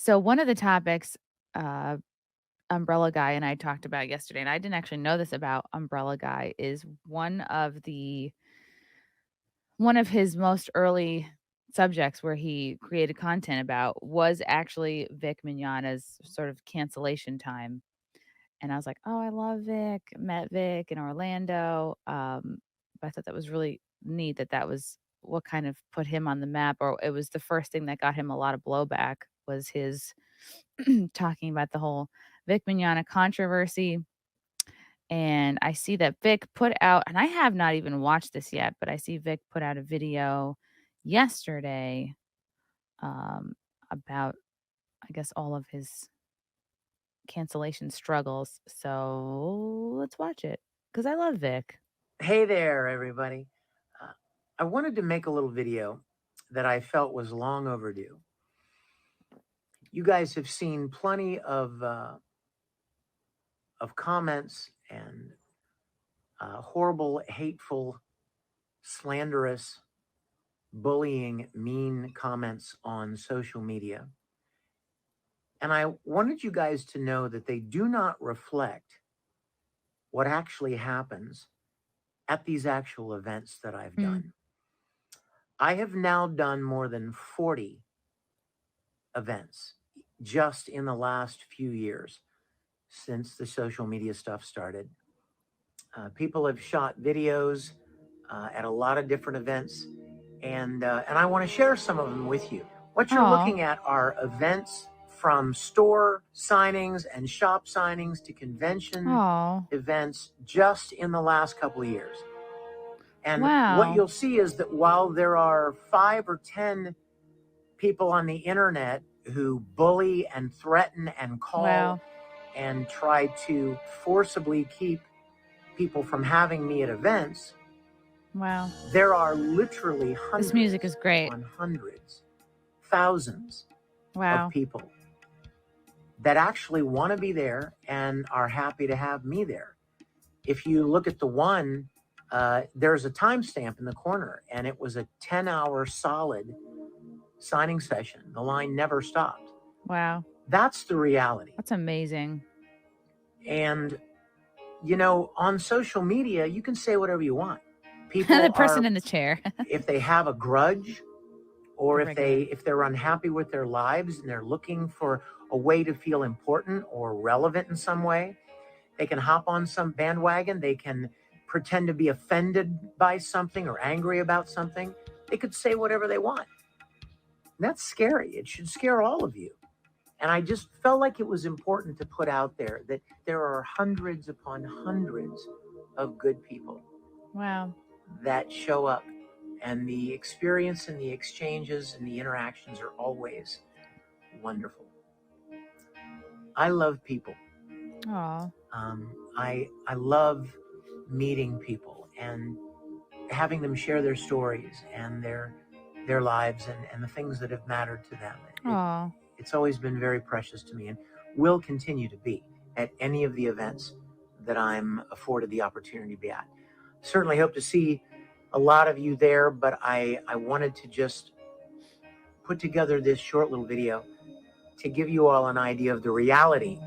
So one of the topics, uh, Umbrella Guy and I talked about yesterday, and I didn't actually know this about Umbrella Guy, is one of his most early subjects where he created content about was actually Vic Mignogna's sort of cancellation time. And I was like, "Oh, I love Vic." Met Vic in Orlando. But I thought that was really neat that that was what kind of put him on the map, or it was the first thing that got him a lot of blowback was his talking about the whole Vic Mignogna controversy. And I see that Vic put out, and I have not even watched this yet, but I see Vic put out a video yesterday about, I guess, all of his cancellation struggles. So let's watch it because I love Vic. Hey there, everybody. Uh, I wanted to make a little video that I felt was long overdue. You guys have seen plenty of comments and horrible, hateful, slanderous, bullying, mean comments on social media. And I wanted you guys to know that they do not reflect what actually happens at these actual events that I've Mm. done. I have now done more than 40 events just in the last few years since the social media stuff started. People have shot videos at a lot of different events, and I want to share some of them with you. What you're Oh, looking at are events from store signings and shop signings to convention oh, events just in the last couple of years. And what wow, you'll see is that while there are 5 or 10 people on the internet who bully and threaten and call wow, and try to forcibly keep people from having me at events, wow. there are literally This music hundreds is great. upon hundreds, thousands of Wow. people that actually want to be there and are happy to have me there. If you look at the one, there's a timestamp in the corner, and it was a 10-hour solid signing session. The line never stopped. Wow. That's the reality. That's amazing. And, on social media, you can say whatever you want. The People person are, in the chair, if they have a grudge the or if regular. they're unhappy with their lives and they're looking for a way to feel important or relevant in some way, they can hop on some bandwagon. They can pretend to be offended by something or angry about something. They could say whatever they want. And that's scary. It should scare all of you. And I just felt like it was important to put out there that there are hundreds upon hundreds of good people Wow. that show up. And the experience and the exchanges and the interactions are always wonderful. I love people. Oh, I love meeting people and having them share their stories and their lives and the things that have mattered to them. oh. It's always been very precious to me and will continue to be at any of the events that I'm afforded the opportunity to be at. Certainly hope to see a lot of you there, but I wanted to just put together this short little video to give you all an idea of the reality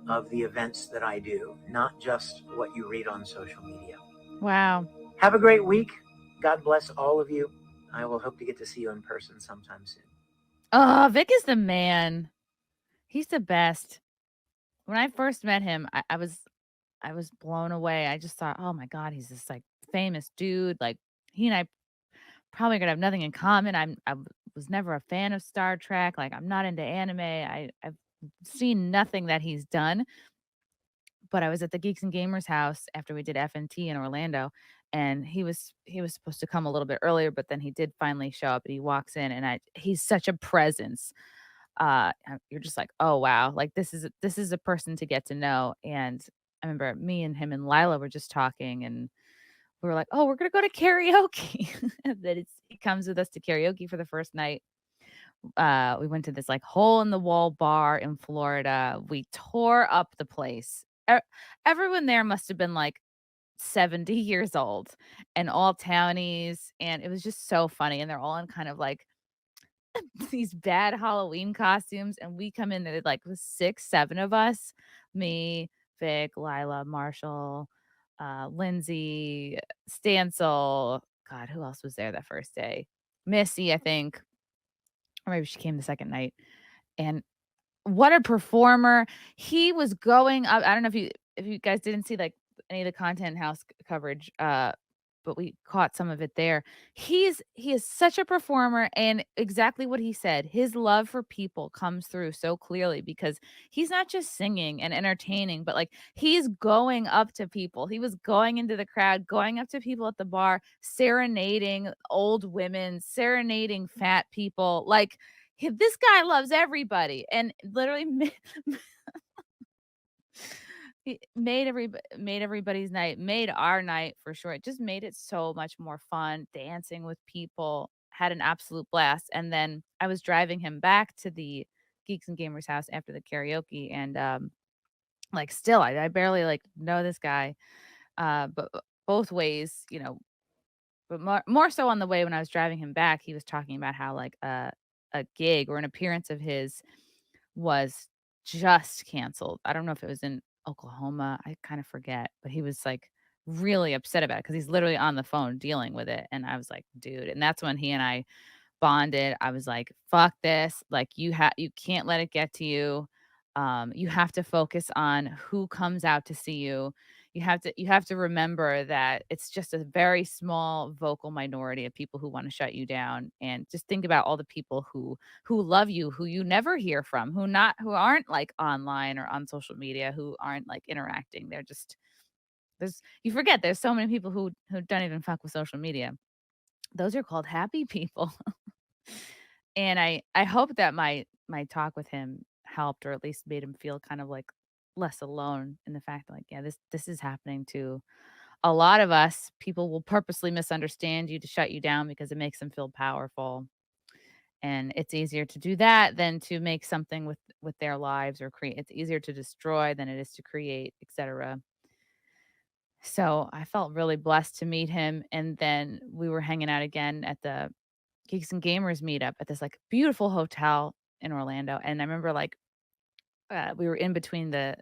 of the events that I do, not just what you read on social media. Wow. Have a great week. God bless all of you. I will hope to get to see you in person sometime soon. Oh, Vic is the man. He's the best. When I first met him, I was blown away. I just thought, "Oh my god, he's this, like, famous dude." Like, he and I probably gonna have nothing in common. Was never a fan of Star Trek. Like, I'm not into anime. I've seen nothing that he's done. But I was at the Geeks and Gamers house after we did FNT in Orlando, and he was supposed to come a little bit earlier, but then he did finally show up, and he walks in, and he's such a presence. You're just like, "Oh, wow." Like, this is a person to get to know, and I remember me and him and Lila were just talking, and we were like, "Oh, we're gonna go to karaoke." That he comes with us to karaoke for the first night. We went to this, like, hole in the wall bar in Florida. We tore up the place. Everyone there must have been, like, 70 years old and all townies, and it was just so funny, and they're all in kind of, like, these bad Halloween costumes, and we come in there like with 6, 7 of us, me, Vic, Lila, Marshall, Lindsay, Stancil. God, who else was there that first day? Missy, I think, or maybe she came the second night. And what a performer. He was going up. I don't know if you guys didn't see, like, any of the Content House coverage, but we caught some of it there. He is such a performer, and exactly what he said, his love for people comes through so clearly because he's not just singing and entertaining, but, like, he's going up to people. He was going into the crowd, going up to people at the bar, serenading old women, serenading fat people, like, this guy loves everybody and literally he made everybody's night, made our night for sure. It just made it so much more fun, dancing with people, had an absolute blast, and then I was driving him back to the Geeks and Gamers house after the karaoke, and, like, still, I barely, like, know this guy, but both ways, but more so on the way when I was driving him back, he was talking about how, like, a gig or an appearance of his was just canceled. I don't know if it was in Oklahoma, I kinda forget, but he was, like, really upset about it because he's literally on the phone dealing with it, and I was like, "Dude," and that's when he and I bonded. I was like, "Fuck this, like, you can't let it get to you. You have to focus on who comes out to see you. You have to remember that it's just a very small vocal minority of people who wanna shut you down, and just think about all the people who love you, who you never hear from, who aren't, like, online or on social media, who aren't, like, interacting. They're just you forget there's so many people who don't even fuck with social media. Those are called happy people." And I hope that my talk with him helped or at least made him feel kind of, like, less alone in the fact that, like, yeah, this is happening to a lot of us. People will purposely misunderstand you to shut you down because it makes them feel powerful, and it's easier to do that than to make something with their lives or create. It's easier to destroy than it is to create, etcetera. So, I felt really blessed to meet him, and then we were hanging out again at the Geeks and Gamers meetup at this, like, beautiful hotel in Orlando, and I remember, like, we were in between the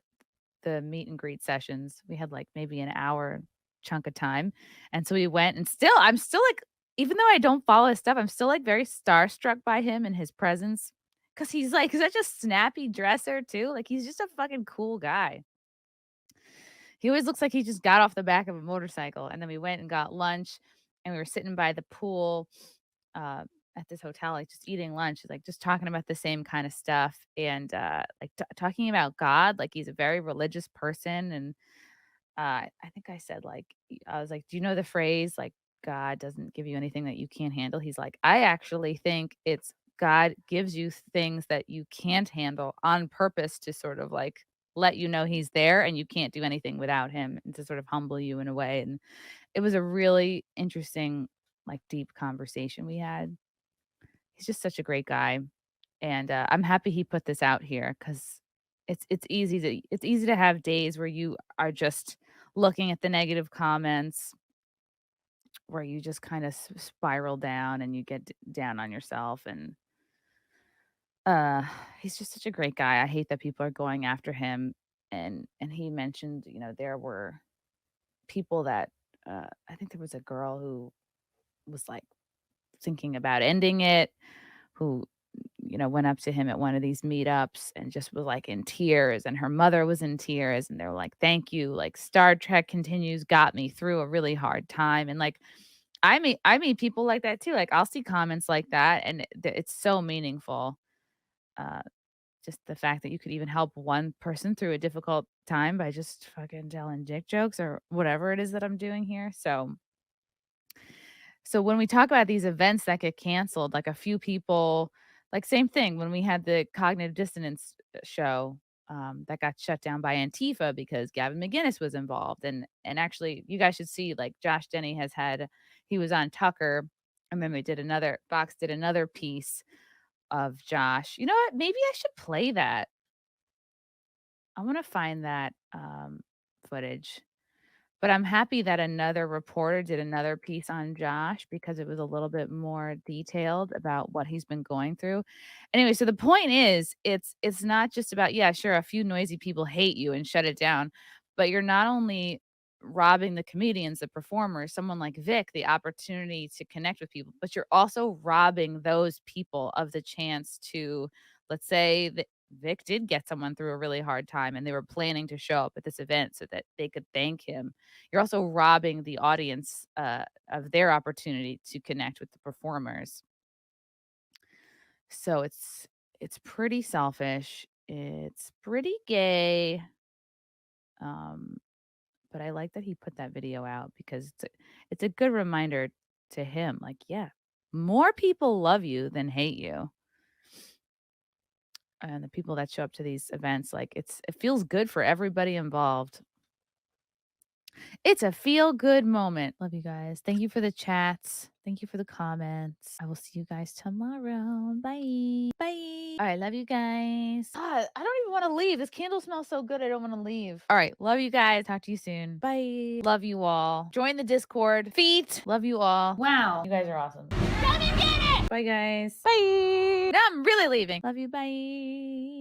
meet and greet sessions. We had, like, maybe an hour chunk of time, and so we went and I'm still, like, even though I don't follow his stuff, I'm still, like, very starstruck by him and his presence because he's, like, such a snappy dresser too, like, he's just a fucking cool guy. He always looks like he just got off the back of a motorcycle, and then we went and got lunch, and we were sitting by the pool, uh, at this hotel, like, just eating lunch, like, just talking about the same kinda stuff, and, like, talking about God, like, he's a very religious person, and, I think I said, like, I was like, "Do you know the phrase, like, God doesn't give you anything that you can't handle?" He's like, "I actually think it's God gives you things that you can't handle on purpose to sort of, like, let you know he's there and you can't do anything without him and to sort of humble you in a way," and it was a really interesting, like, deep conversation we had. He's just such a great guy, and, I'm happy he put this out here because it's easy to have days where you are just looking at the negative comments, where you just kinda spiral down and you get down on yourself, and, uh, he's just such a great guy. I hate that people are going after him, and he mentioned, there were people that, I think there was a girl who was, like, thinking about ending it, who, went up to him at one of these meetups and just was, like, in tears, and her mother was in tears, and they were like, "Thank you, like, Star Trek Continues got me through a really hard time," and, like, I meet people like that too, like, I'll see comments like that, and it's so meaningful, uh, just the fact that you could even help one person through a difficult time by just fucking telling dick jokes or whatever it is that I'm doing here, so when we talk about these events that get canceled, like a few people, like same thing when we had the cognitive dissonance show, that got shut down by Antifa because Gavin McGinnis was involved. And actually you guys should see, like, Josh Denny he was on Tucker, and then Fox did another piece of Josh. You know what? Maybe I should play that. I want to find that footage. But I'm happy that another reporter did another piece on Josh because it was a little bit more detailed about what he's been going through. Anyway, so the point is, it's not just about, yeah, sure, a few noisy people hate you and shut it down, but you're not only robbing the comedians, the performers, someone like Vic, the opportunity to connect with people, but you're also robbing those people of the chance to, let's say that Vic did get someone through a really hard time and they were planning to show up at this event so that they could thank him. You're also robbing the audience, of their opportunity to connect with the performers. So it's pretty selfish. It's pretty gay. Um, but I like that he put that video out because it's a good reminder to him, like, yeah, more people love you than hate you. And the people that show up to these events, like, it feels good for everybody involved. It's a feel good moment. Love you guys. Thank you for the chats. Thank you for the comments. I will see you guys tomorrow. Bye. Bye. All right. Love you guys. God, I don't even want to leave. This candle smells so good. I don't want to leave. All right. Love you guys. Talk to you soon. Bye. Love you all. Join the Discord. Feet. Love you all. Wow. You guys are awesome. Love you, get it. Bye, guys. Bye. Now I'm really leaving. Love you. Bye.